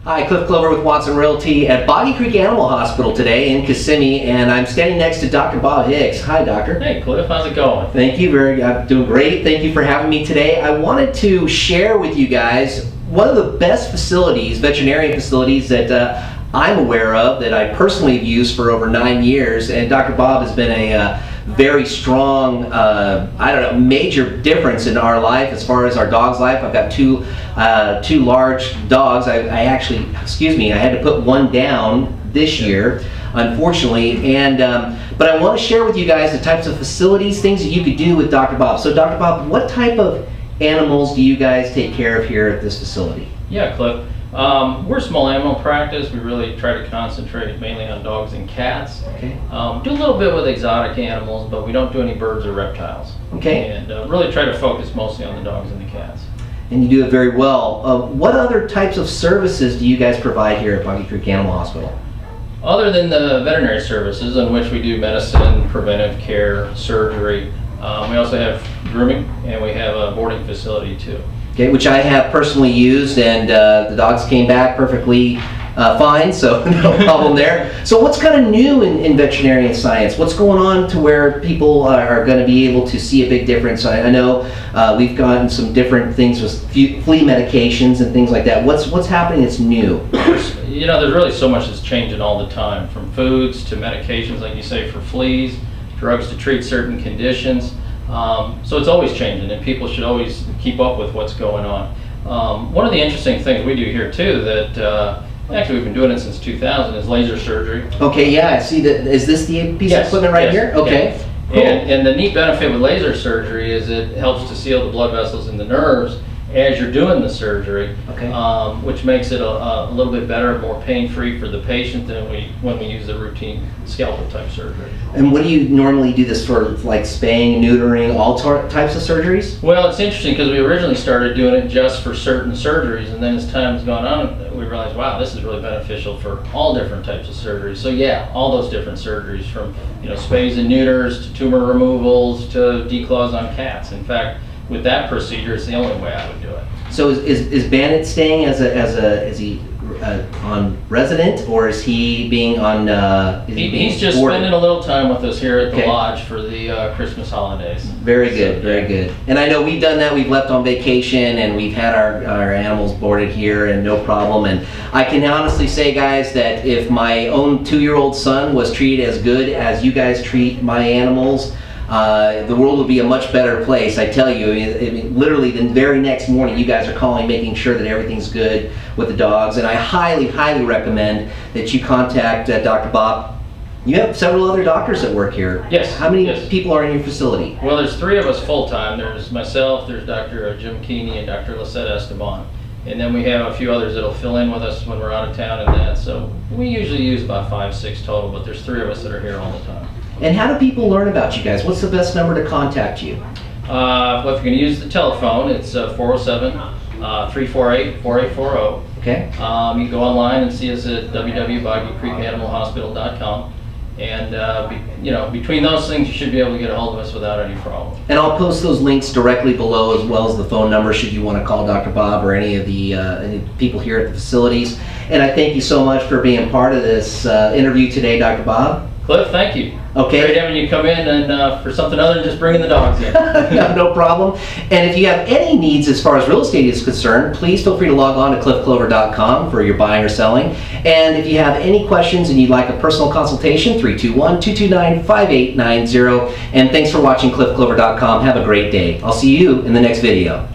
Hi, Cliff Clover with Watson Realty at Boggy Creek Animal Hospital today in Kissimmee, and I'm standing next to Dr. Bob Hicks. Hi, Doctor. Hey, Cliff. How's it going? Thank you. I'm doing great. Thank you for having me today. I wanted to share with you guys one of the best facilities, veterinarian facilities that I'm aware of, that I personally have used for over 9 years, and Dr. Bob has been a very strong, major difference in our life as far as our dog's life. I've got two large dogs. I actually, I had to put one down this year, unfortunately, and but I want to share with you guys the types of facilities, things that you could do with Dr. Bob. So Dr. Bob, what type of animals do you guys take care of here at this facility? Yeah, Cliff. We're a small animal practice. We really try to concentrate mainly on dogs and cats. Okay. Do a little bit with exotic animals, but we don't do any birds or reptiles. Okay. And really try to focus mostly on the dogs and the cats. And you do it very well. What other types of services do you guys provide here at Boggy Creek Animal Hospital? Other than the veterinary services, in which we do medicine, preventive care, surgery, we also have grooming, and we have a boarding facility too. Okay, which I have personally used, and the dogs came back perfectly fine, so no problem there. So what's kind of new in veterinarian science? What's going on to where people are going to be able to see a big difference? I know we've gotten some different things with flea medications and things like that. What's happening that's new? You know, there's really so much that's changing all the time, from foods to medications, like you say, for fleas, drugs to treat certain conditions. So it's always changing, and people should always keep up with what's going on. One of the interesting things we do here too, that actually we've been doing it since 2000, is laser surgery. Okay, yeah, I see that. Is this the piece of equipment right here? Okay. Yeah. Cool. And the neat benefit with laser surgery is it helps to seal the blood vessels in the nerves as you're doing the surgery, okay. Which makes it a little bit better, more pain-free for the patient than when we use the routine scalpel type surgery. And what do you normally do this for, like spaying, neutering, all types of surgeries? Well, it's interesting because we originally started doing it just for certain surgeries, and then as time's gone on, we realized, wow, this is really beneficial for all different types of surgeries. So yeah, all those different surgeries, from spays and neuters to tumor removals to declaws on cats. In fact, with that procedure, it's the only way I would do it. So is Bandit staying is he on resident, or is he being on? He's just spending a little time with us here at the lodge for the Christmas holidays. Very good, very good. And I know we've done that. We've left on vacation, and we've had our animals boarded here, and no problem. And I can honestly say, guys, that if my own 2-year-old son was treated as good as you guys treat my animals, the world would be a much better place. I tell you, I mean, literally the very next morning you guys are calling, making sure that everything's good with the dogs, and I highly, highly recommend that you contact Dr. Bob. You have several other doctors that work here. Yes. How many people are in your facility? Well, there's 3 of us full-time. There's myself, there's Dr. Jim Keeney, and Dr. Lisette Esteban. And then we have a few others that'll fill in with us when we're out of town and that. So we usually use about 5, 6 total, but there's 3 of us that are here all the time. And how do people learn about you guys? What's the best number to contact you? Well, if you're going to use the telephone, it's 407-348-4840. Okay. You can go online and see us at www.boggycreekanimalhospital.com. And between those things, you should be able to get a hold of us without any problem. And I'll post those links directly below, as well as the phone number, should you want to call Dr. Bob or any of the people here at the facilities. And I thank you so much for being part of this interview today, Dr. Bob. Cliff, thank you. Okay. Great having you come in and for something other than just bringing the dogs in. No problem. And if you have any needs as far as real estate is concerned, please feel free to log on to cliffclover.com for your buying or selling. And if you have any questions and you'd like a personal consultation, 321-229-5890. And thanks for watching cliffclover.com. Have a great day. I'll see you in the next video.